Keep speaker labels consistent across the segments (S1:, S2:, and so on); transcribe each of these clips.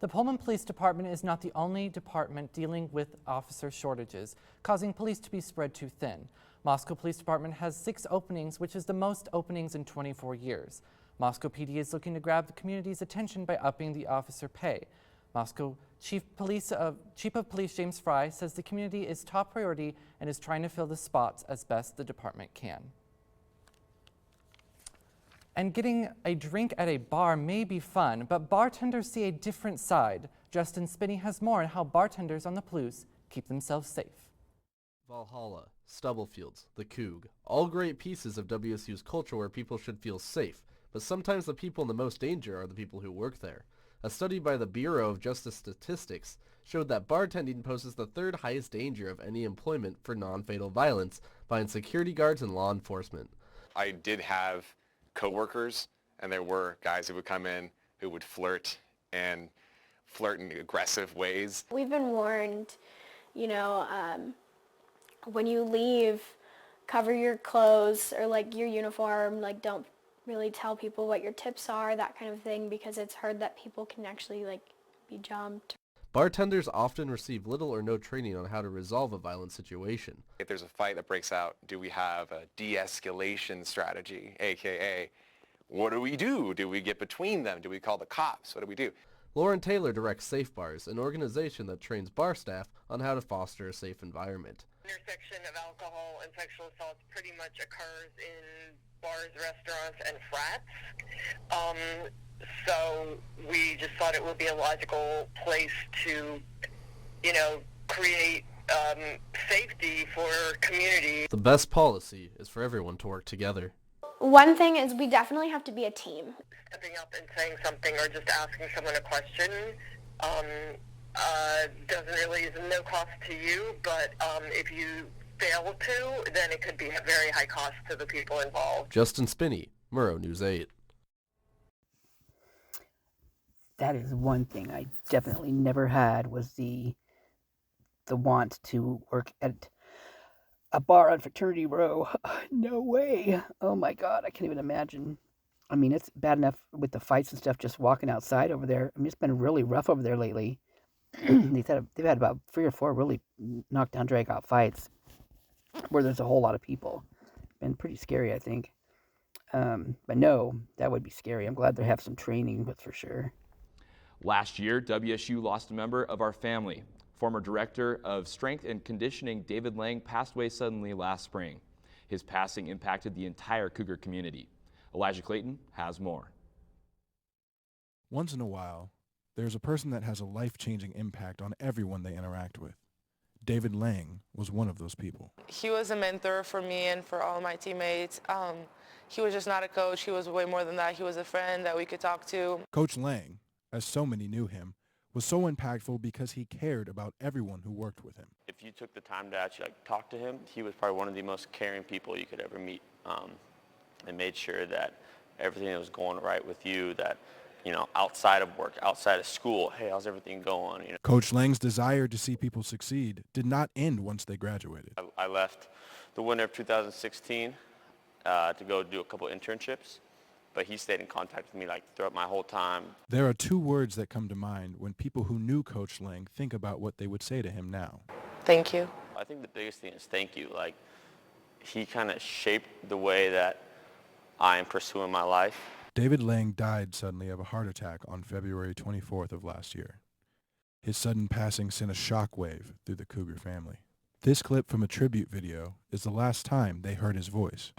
S1: The Pullman Police Department is not the only department dealing with officer shortages, causing police to be spread too thin. Moscow Police Department has 6 openings, which is the most openings in 24 years. Moscow PD is looking to grab the community's attention by upping the officer pay. Moscow Chief of Police James Fry says the community is top priority and is trying to fill the spots as best the department can. And getting a drink at a bar may be fun, but bartenders see a different side. Justin Spinney has more on how bartenders on the Palouse keep themselves safe.
S2: Valhalla, Stubblefields, the Coug, all great pieces of WSU's culture where people should feel safe, but sometimes the people in the most danger are the people who work there. A study by the Bureau of Justice Statistics showed that bartending poses the 3rd highest danger of any employment for non-fatal violence behind security guards and law enforcement.
S3: I did have coworkers, and there were guys who would come in who would flirt in aggressive ways.
S4: We've been warned, when you leave, cover your clothes or your uniform, don't really tell people what your tips are, that kind of thing, because it's heard that people can actually be jumped.
S2: Bartenders often receive little or no training on how to resolve a violent situation.
S3: If there's a fight that breaks out, do we have a de-escalation strategy, aka what do we do? Do we get between them? Do we call the cops? What do we do?
S2: Lauren Taylor directs Safe Bars, an organization that trains bar staff on how to foster a safe environment.
S5: Intersection of alcohol and sexual assaults pretty much occurs in bars, restaurants, and frats. So we just thought it would be a logical place to, create safety for community.
S2: The best policy is for everyone to work together.
S4: One thing is we definitely have to be a team.
S5: Stepping up and saying something or just asking someone a question doesn't really, is no cost to you, but if you fail to, then it could be a very high cost to the people involved.
S2: Justin Spinney, Murrow News 8.
S6: That is one thing I definitely never had, was the want to work at a bar on Fraternity Row. No way. Oh my God, I can't even imagine. I mean, it's bad enough with the fights and stuff just walking outside over there. I mean, it's been really rough over there lately. They've had about 3 or 4 really knockdown, drag-out fights where there's a whole lot of people. Been pretty scary, I think. But no, that would be scary. I'm glad they have some training, but for sure.
S7: Last year, WSU lost a member of our family. Former Director of Strength and Conditioning David Lang passed away suddenly last spring. His passing impacted the entire Cougar community. Elijah Clayton has more.
S8: Once in a while, there's a person that has a life-changing impact on everyone they interact with. David Lang was one of those people.
S9: He was a mentor for me and for all my teammates. He was just not a coach. He was way more than that. He was a friend that we could talk to.
S8: Coach Lang, as so many knew him, was so impactful because he cared about everyone who worked with him.
S10: If you took the time to actually talk to him, he was probably one of the most caring people you could ever meet, and made sure that everything was going right with you, that, outside of work, outside of school, hey, how's everything going?
S8: Coach Lang's desire to see people succeed did not end once they graduated.
S10: I left the winter of 2016 to go do a couple internships, but he stayed in contact with me throughout my whole time.
S8: There are 2 words that come to mind when people who knew Coach Lang think about what they would say to him now.
S9: Thank you.
S10: I think the biggest thing is thank you. He kind of shaped the way that I am pursuing my life.
S8: David Lang died suddenly of a heart attack on February 24th of last year. His sudden passing sent a shockwave through the Cougar family. This clip from a tribute video is the last time they heard his voice.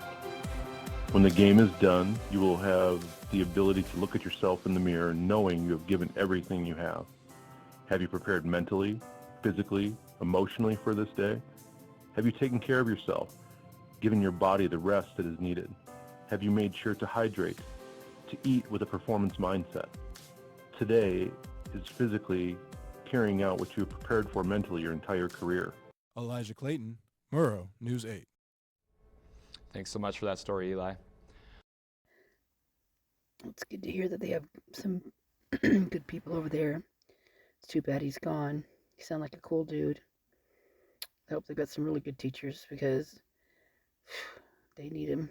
S11: When the game is done, you will have the ability to look at yourself in the mirror knowing you have given everything you have. Have you prepared mentally, physically, emotionally for this day? Have you taken care of yourself, given your body the rest that is needed? Have you made sure to hydrate, to eat with a performance mindset? Today is physically carrying out what you have prepared for mentally your entire career.
S8: Elijah Clayton, Murrow, News 8.
S7: Thanks so much for that story, Eli.
S6: It's good to hear that they have some good people over there. It's too bad he's gone. He sounded like a cool dude. I hope they've got some really good teachers because they need him.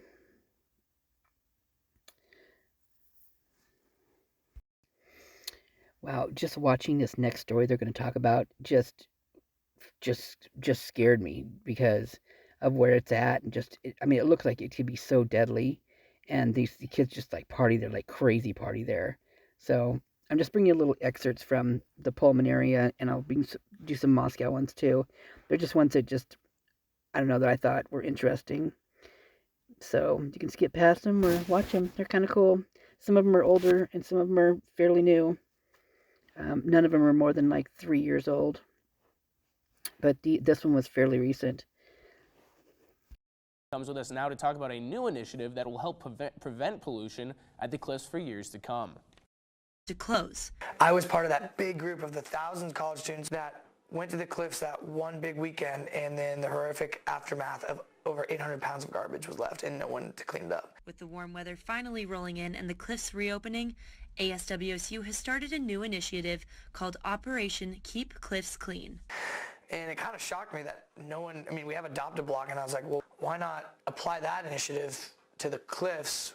S6: Wow. Wow, just watching this next story they're going to talk about just scared me because of where it's at and I mean, it looks like it could be so deadly, and the kids just like party there like crazy party there. So I'm just bringing you little excerpts from the Pullman area, and I'll do some Moscow ones too. They're just ones that I don't know, that I thought were interesting. So you can skip past them or watch them. They're kind of cool. Some of them are older and some of them are fairly new. None of them are more than like 3 years old, but this one was fairly recent.
S12: Comes with us now to talk about a new initiative that will help prevent pollution at the cliffs for years to come.
S13: To close.
S14: I was part of that big group of the thousands of college students that went to the cliffs that one big weekend, and then the horrific aftermath of over 800 pounds of garbage was left and no one to clean it up.
S13: With the warm weather finally rolling in and the cliffs reopening, ASWSU has started a new initiative called Operation Keep Cliffs Clean.
S14: And it kind of shocked me that we have Adopt a Block, and I was like, well, why not apply that initiative to the cliffs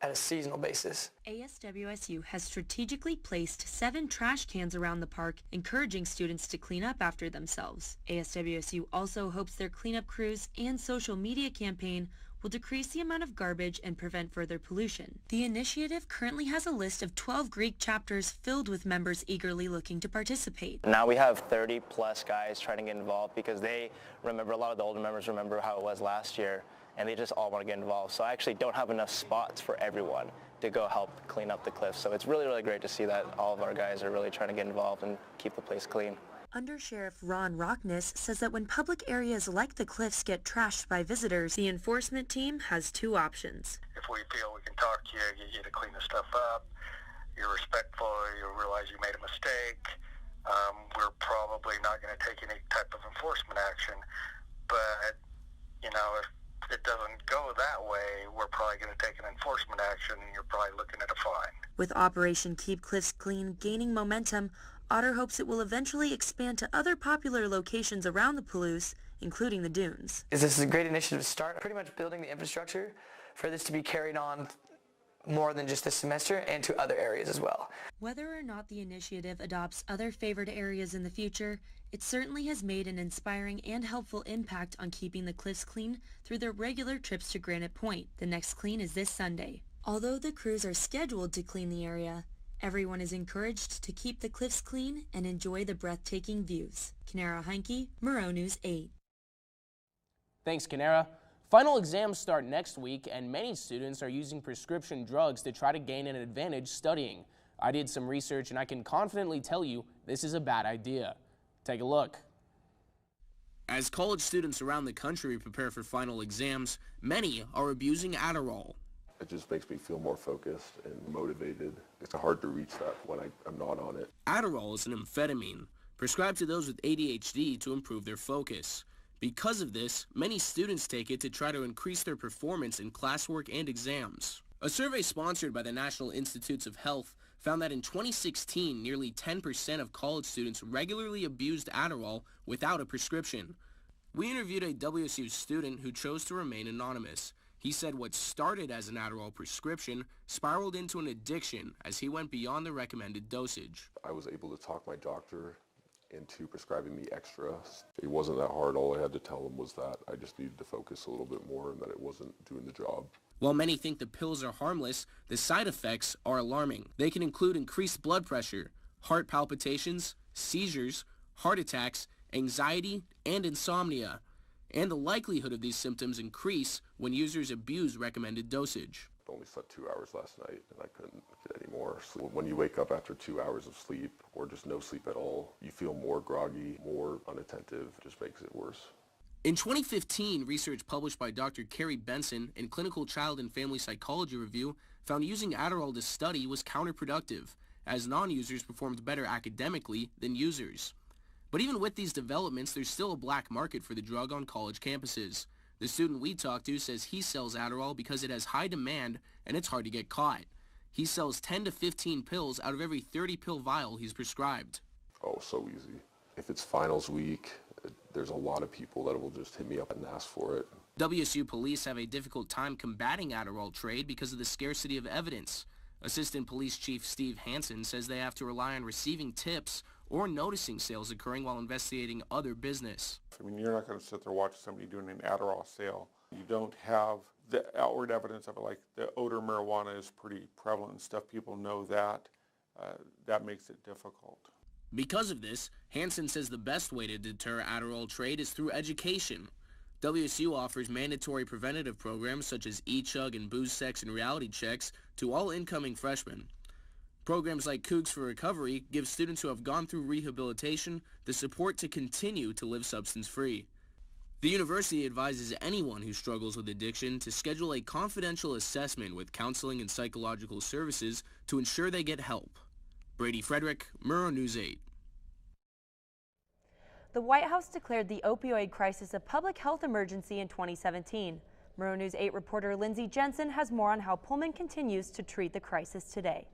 S14: at a seasonal basis?
S13: ASWSU has strategically placed 7 trash cans around the park, encouraging students to clean up after themselves. ASWSU also hopes their cleanup crews and social media campaign will decrease the amount of garbage and prevent further pollution. The initiative currently has a list of 12 Greek chapters filled with members eagerly looking to participate.
S15: Now we have 30 plus guys trying to get involved because a lot of the older members remember how it was last year, and they just all want to get involved. So I actually don't have enough spots for everyone to go help clean up the cliffs. So it's really, really great to see that all of our guys are really trying to get involved and keep the place clean.
S13: Under Sheriff Ron Rockness says that when public areas like the cliffs get trashed by visitors, the enforcement team has 2 options.
S16: If we feel we can talk to you, get you to clean the stuff up, you're respectful, you realize you made a mistake, we're probably not going to take any type of enforcement action. But, if it doesn't go that way, we're probably going to take an enforcement action, and you're probably looking at a fine.
S13: With Operation Keep Cliffs Clean gaining momentum, Otter hopes it will eventually expand to other popular locations around the Palouse, including the dunes.
S14: This is a great initiative to start pretty much building the infrastructure for this to be carried on more than just this semester and to other areas as well.
S13: Whether or not the initiative adopts other favored areas in the future, it certainly has made an inspiring and helpful impact on keeping the cliffs clean through their regular trips to Granite Point. The next clean is this Sunday. Although the crews are scheduled to clean the area, everyone is encouraged to keep the cliffs clean and enjoy the breathtaking views. Kanara Heinke, Murrow News 8.
S12: Thanks, Kanara. Final exams start next week, and many students are using prescription drugs to try to gain an advantage studying. I did some research, and I can confidently tell you this is a bad idea. Take a look. As college students around the country prepare for final exams, many are abusing Adderall.
S17: It just makes me feel more focused and motivated. It's hard to reach that when I'm not on it.
S12: Adderall is an amphetamine prescribed to those with ADHD to improve their focus. Because of this, many students take it to try to increase their performance in classwork and exams. A survey sponsored by the National Institutes of Health found that in 2016, nearly 10% of college students regularly abused Adderall without a prescription. We interviewed a WSU student who chose to remain anonymous. He said what started as an Adderall prescription spiraled into an addiction as he went beyond the recommended dosage.
S17: I was able to talk my doctor into prescribing me extra. It wasn't that hard. All I had to tell him was that I just needed to focus a little bit more and that it wasn't doing the job.
S12: While many think the pills are harmless, the side effects are alarming. They can include increased blood pressure, heart palpitations, seizures, heart attacks, anxiety, and insomnia. And the likelihood of these symptoms increase when users abuse recommended dosage.
S17: I only slept 2 hours last night, and I couldn't get any more. So when you wake up after 2 hours of sleep, or just no sleep at all, you feel more groggy, more unattentive. It just makes it worse.
S12: In 2015, research published by Dr. Carrie Benson in Clinical Child and Family Psychology Review found using Adderall to study was counterproductive, as non-users performed better academically than users. But even with these developments, there's still a black market for the drug on college campuses. The student we talked to says he sells Adderall because it has high demand and it's hard to get caught. He sells 10 to 15 pills out of every 30-pill vial he's prescribed.
S17: Oh, so easy. If it's finals week, there's a lot of people that will just hit me up and ask for it.
S12: WSU police have a difficult time combating Adderall trade because of the scarcity of evidence. Assistant Police Chief Steve Hansen says they have to rely on receiving tips or noticing sales occurring while investigating other business.
S18: I mean, you're not going to sit there watching somebody doing an Adderall sale. You don't have the outward evidence of it, like the odor of marijuana is pretty prevalent and stuff. People know that. That makes it difficult.
S12: Because of this, Hansen says the best way to deter Adderall trade is through education. WSU offers mandatory preventative programs such as e-chug and booze, sex, and reality checks to all incoming freshmen. Programs like Cougs for Recovery give students who have gone through rehabilitation the support to continue to live substance-free. The university advises anyone who struggles with addiction to schedule a confidential assessment with counseling and psychological services to ensure they get help. Brady Frederick, Murrow News 8.
S19: The White House declared the opioid crisis a public health emergency in 2017. Murrow News 8 reporter Lindsay Jensen has more on how Pullman continues to treat the crisis today.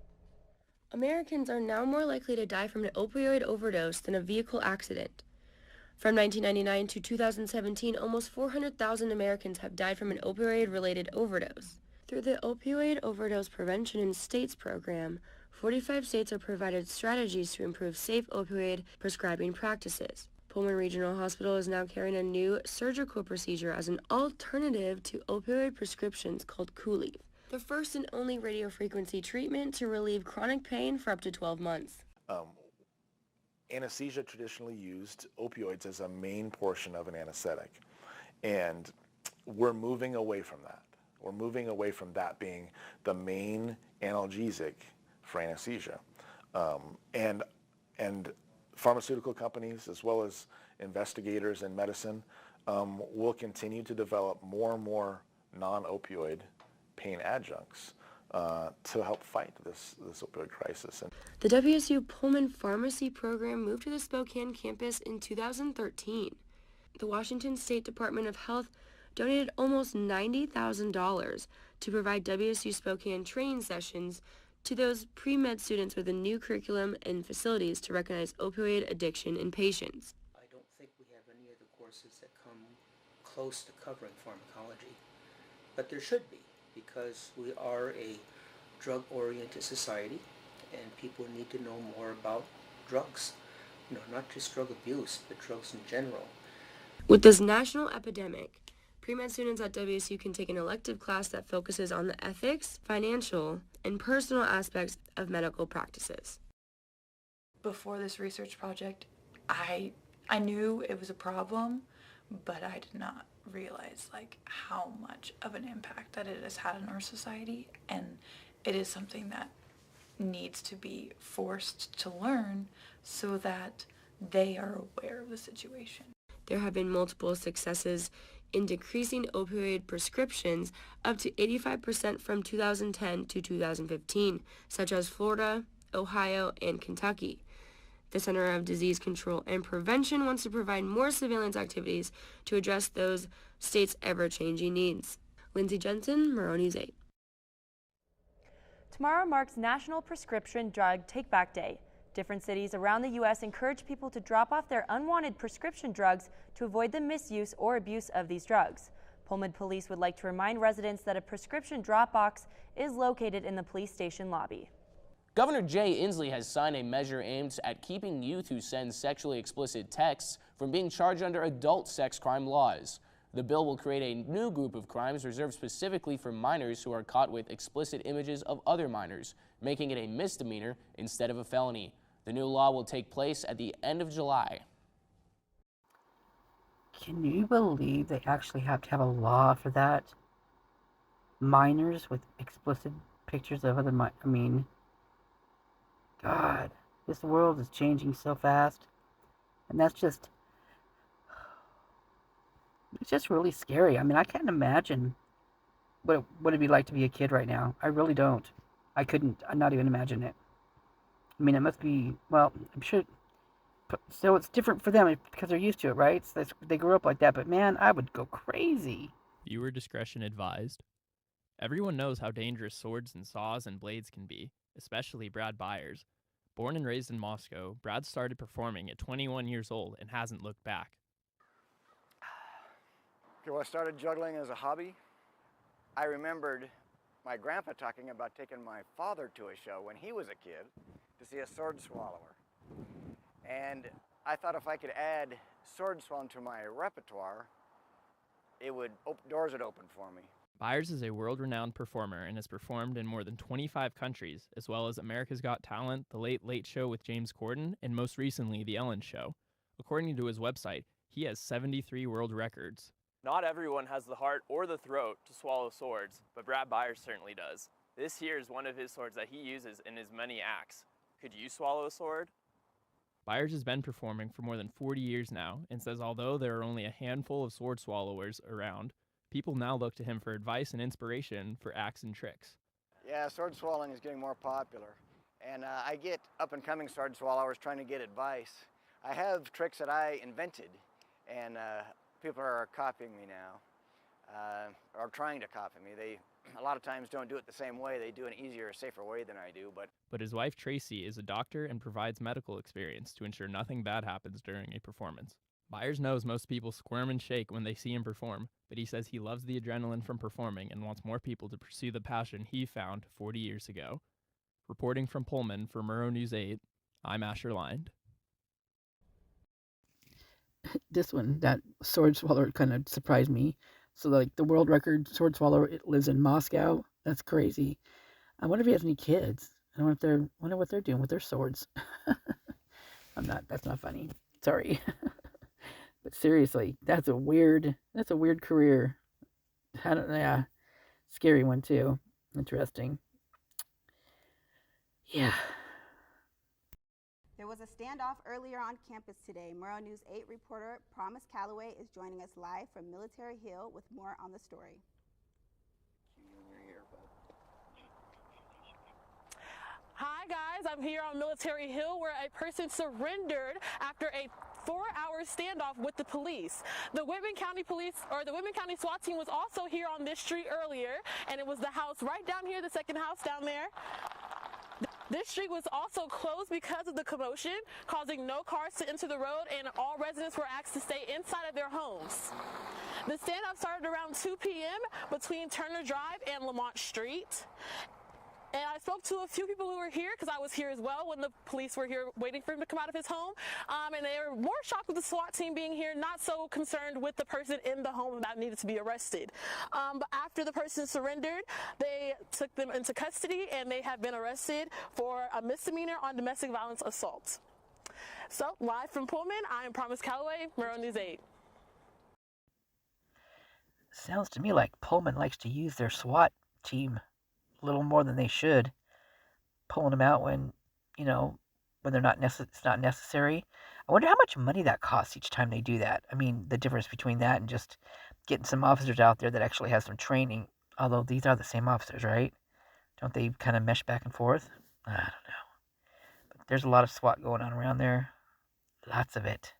S20: Americans are now more likely to die from an opioid overdose than a vehicle accident. From 1999 to 2017, almost 400,000 Americans have died from an opioid-related overdose. Through the Opioid Overdose Prevention in States program, 45 states are provided strategies to improve safe opioid prescribing practices. Pullman Regional Hospital is now carrying a new surgical procedure as an alternative to opioid prescriptions called Cooley, the first and only radiofrequency treatment to relieve chronic pain for up to 12 months.
S21: Anesthesia traditionally used opioids as a main portion of an anesthetic, and we're moving away from that. We're moving away from that being the main analgesic for anesthesia. And pharmaceutical companies, as well as investigators in medicine, will continue to develop more and more non-opioid pain adjuncts to help fight this opioid crisis.
S20: The WSU Pullman Pharmacy program moved to the Spokane campus in 2013. The Washington State Department of Health donated almost $90,000 to provide WSU Spokane training sessions to those pre-med students with a new curriculum and facilities to recognize opioid addiction in patients.
S22: I don't think we have any of the courses that come close to covering pharmacology, but there should be, because we are a drug-oriented society and people need to know more about drugs. You know, not just drug abuse, but drugs in general.
S20: With this national epidemic, pre-med students at WSU can take an elective class that focuses on the ethics, financial, and personal aspects of medical practices.
S23: Before this research project, I knew it was a problem, but I did not realize how much of an impact that it has had in our society, and it is something that needs to be forced to learn so that they are aware of the situation.
S20: There have been multiple successes in decreasing opioid prescriptions up to 85% from 2010 to 2015, such as Florida, Ohio, and Kentucky. The Center of Disease Control and Prevention wants to provide more surveillance activities to address those states' ever-changing needs. Lindsay Jensen, Murrow News 8.
S19: Tomorrow marks National Prescription Drug Take-Back Day. Different cities around the U.S. encourage people to drop off their unwanted prescription drugs to avoid the misuse or abuse of these drugs. Pullman Police would like to remind residents that a prescription drop box is located in the police station lobby.
S24: Governor Jay Inslee has signed a measure aimed at keeping youth who send sexually explicit texts from being charged under adult sex crime laws. The bill will create a new group of crimes reserved specifically for minors who are caught with explicit images of other minors, making it a misdemeanor instead of a felony. The new law will take place at the end of July.
S6: Can you believe they actually have to have a law for that? Minors with explicit pictures of other God, this world is changing so fast. And it's just really scary. I can't imagine what it'd be like to be a kid right now. I really don't. I'm not even imagine it. It must be, well, I'm sure, so it's different for them because they're used to it, right? So they grew up like that, but man, I would go crazy.
S25: Viewer discretion advised. Everyone knows how dangerous swords and saws and blades can be, especially Brad Byers. Born and raised in Moscow, Brad started performing at 21 years old and hasn't looked back.
S26: Okay, well, I started juggling as a hobby. I remembered
S1: my grandpa talking about taking my father to a show when he was a kid to see a sword swallower. And I thought if I could add sword swallowing to my repertoire, doors would open for me.
S25: Byers is a world-renowned performer and has performed in more than 25 countries, as well as America's Got Talent, The Late Late Show with James Corden, and most recently, The Ellen Show. According to his website, he has 73 world records.
S2: Not everyone has the heart or the throat to swallow swords, but Brad Byers certainly does. This here is one of his swords that he uses in his many acts. Could you swallow a sword?
S25: Byers has been performing for more than 40 years now and says although there are only a handful of sword swallowers around, people now look to him for advice and inspiration for acts and tricks.
S1: Yeah, sword swallowing is getting more popular. And I get up-and-coming sword swallowers trying to get advice. I have tricks that I invented, and people are copying me now, or trying to copy me. They, a lot of times, don't do it the same way. They do it an easier, safer way than I do.
S25: But his wife, Tracy, is a doctor and provides medical experience to ensure nothing bad happens during a performance. Byers knows most people squirm and shake when they see him perform, but he says he loves the adrenaline from performing and wants more people to pursue the passion he found 40 years ago. Reporting from Pullman for Murrow News 8, I'm Asher Lind.
S6: This one, that sword swallower, kind of surprised me. So, like, the world record sword swallower, it lives in Moscow. That's crazy. I wonder if he has any kids. I wonder what they're doing with their swords. That's not funny. Sorry. But seriously, that's a weird career. Yeah, scary one too. Interesting. Yeah.
S3: There was a standoff earlier on campus today. Murrow News 8 reporter Promise Calloway is joining us live from Military Hill with more on the story.
S9: Hi guys, I'm here on Military Hill where a person surrendered after a 4-hour standoff with the police. The Whitman County Police, or the Whitman County SWAT team, was also here on this street earlier, and it was the house right down here, the second house down there. This street was also closed because of the commotion, causing no cars to enter the road, and all residents were asked to stay inside of their homes. The standoff started around 2 p.m. between Turner Drive and Lamont Street. And I spoke to a few people who were here, because I was here as well when the police were here waiting for him to come out of his home. And they were more shocked with the SWAT team being here, not so concerned with the person in the home that needed to be arrested. But after the person surrendered, they took them into custody, and they have been arrested for a misdemeanor on domestic violence assault. So, live from Pullman, I am Promise Calloway, Murrow News 8.
S6: Sounds to me like Pullman likes to use their SWAT team a little more than they should, pulling them out when they're not it's not necessary. I wonder how much money that costs each time they do that. I mean, the difference between that and just getting some officers out there that actually have some training. Although these are the same officers, right? Don't they kind of mesh back and forth? I don't know. But there's a lot of SWAT going on around there. Lots of it.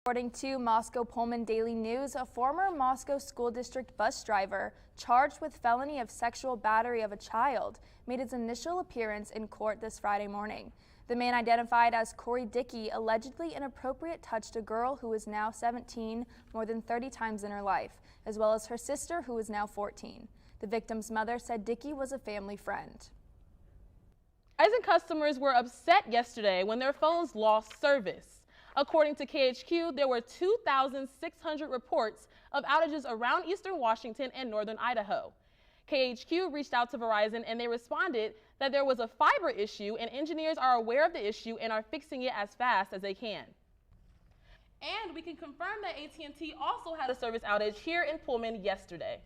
S4: According to Moscow Pullman Daily News, a former Moscow school district bus driver charged with felony of sexual battery of a child made his initial appearance in court this Friday morning. The man, identified as Corey Dickey, allegedly inappropriate touched a girl who is now 17 more than 30 times in her life, as well as her sister, who is now 14. The victim's mother said Dickey was a family friend.
S5: Verizon customers were upset yesterday when their phones lost service. According to KHQ, there were 2,600 reports of outages around eastern Washington and northern Idaho. KHQ reached out to Verizon, and they responded that there was a fiber issue, and engineers are aware of the issue and are fixing it as fast as they can. And we can confirm that AT&T also had a service outage here in Pullman yesterday.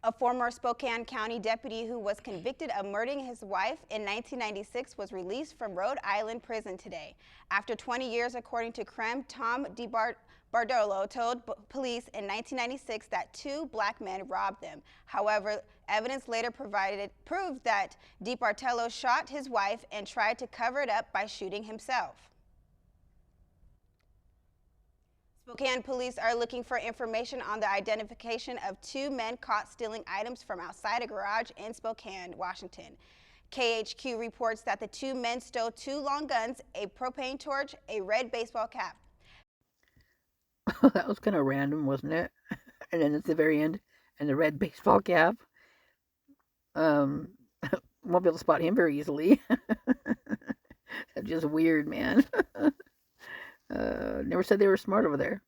S3: A former Spokane County deputy who was convicted of murdering his wife in 1996 was released from Rhode Island prison today. After 20 years, according to Creme, Tom DiBartolo told police in 1996 that 2 black men robbed them. However, evidence later proved that DiBartolo shot his wife and tried to cover it up by shooting himself. Spokane police are looking for information on the identification of 2 men caught stealing items from outside a garage in Spokane, Washington. KHQ reports that the 2 men stole 2 long guns, a propane torch, a red baseball cap.
S6: That was kind of random, wasn't it? And then at the very end, and the red baseball cap. Won't be able to spot him very easily. That's just weird, man. Never said they were smart over there.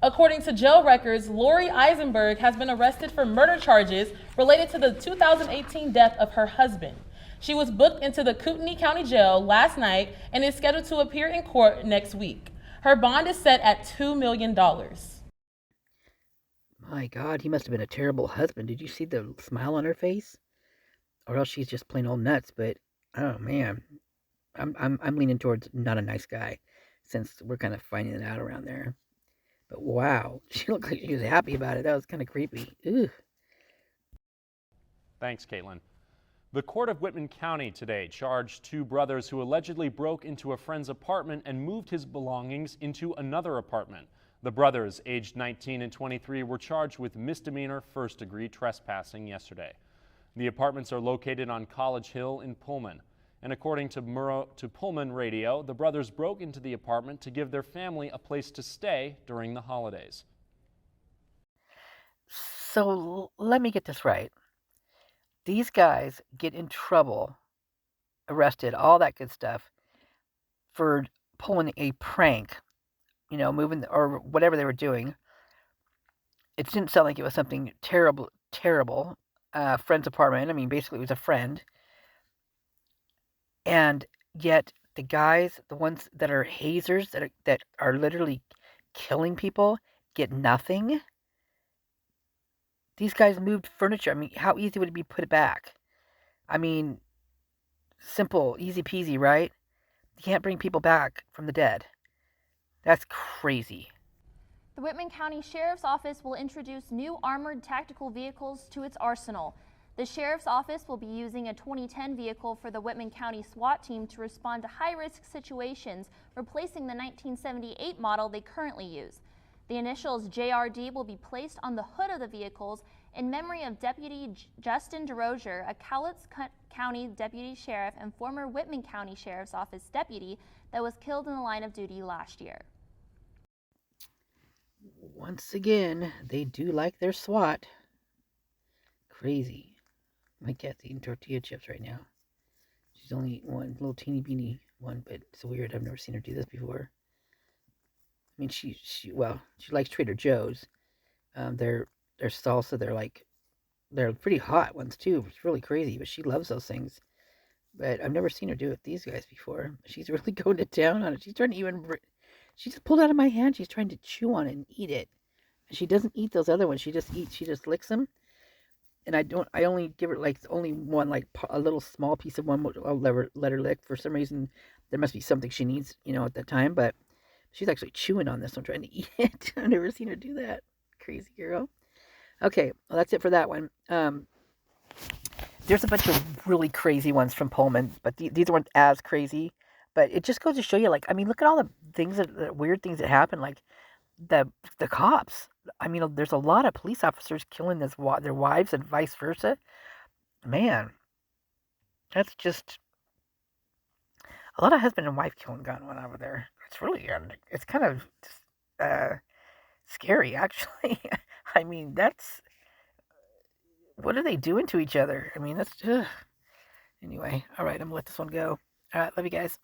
S5: According to jail records, Lori Eisenberg has been arrested for murder charges related to the 2018 death of her husband. She was booked into the Kootenai County Jail last night and is scheduled to appear in court next week. Her bond is set at $2 million.
S6: My God, he must have been a terrible husband. Did you see the smile on her face? Or else she's just plain old nuts. But oh man, I'm leaning towards not a nice guy, since we're kind of finding it out around there. But wow, she looked like she was happy about it. That was kind of creepy. Ugh.
S7: Thanks, Caitlin. The court of Whitman County today charged two brothers who allegedly broke into a friend's apartment and moved his belongings into another apartment. The brothers, aged 19 and 23, were charged with misdemeanor first-degree trespassing yesterday. The apartments are located on College Hill in Pullman. And according to Murrow to Pullman Radio, the brothers broke into the apartment to give their family a place to stay during the holidays.
S6: So let me get this right. These guys get in trouble, arrested, all that good stuff, for pulling a prank, moving or whatever they were doing. It didn't sound like it was something terrible. Friend's apartment. I mean, basically, it was a friend. And yet, the guys, the ones that are hazers, that are literally killing people, get nothing. These guys moved furniture. I mean, how easy would it be to put it back? I mean, simple, easy peasy, right? You can't bring people back from the dead. That's crazy.
S4: The Whitman County Sheriff's Office will introduce new armored tactical vehicles to its arsenal. The Sheriff's Office will be using a 2010 vehicle for the Whitman County SWAT team to respond to high-risk situations, replacing the 1978 model they currently use. The initials JRD will be placed on the hood of the vehicles in memory of Deputy Justin DeRozier, a Cowlitz County Deputy Sheriff and former Whitman County Sheriff's Office deputy that was killed in the line of duty last year.
S6: Once again, they do like their SWAT. Crazy. My cat's eating tortilla chips right now. She's only one little teeny beeny one, but it's weird. I've never seen her do this before. I mean, she likes Trader Joe's. They're salsa. They're pretty hot ones too. It's really crazy, but she loves those things. But I've never seen her do it with these guys before. She's really going to town on it. She's trying to she just pulled it out of my hand. She's trying to chew on it and eat it. And she doesn't eat those other ones. She just licks them. And I only give her only one, a little small piece of one. I'll let her lick. For some reason, there must be something she needs, at that time. But she's actually chewing on this one, trying to eat it. I've never seen her do that. Crazy girl. Okay, well, that's it for that one. There's a bunch of really crazy ones from Pullman, but these weren't as crazy. But it just goes to show you, look at all the things the weird things that happen, the cops. I mean, there's a lot of police officers killing their wives and vice versa. Man, that's just a lot of husband and wife killing going on over there. It's kind of scary, actually. I mean, what are they doing to each other? I mean, anyway. All right, I'm gonna let this one go. All right, love you guys.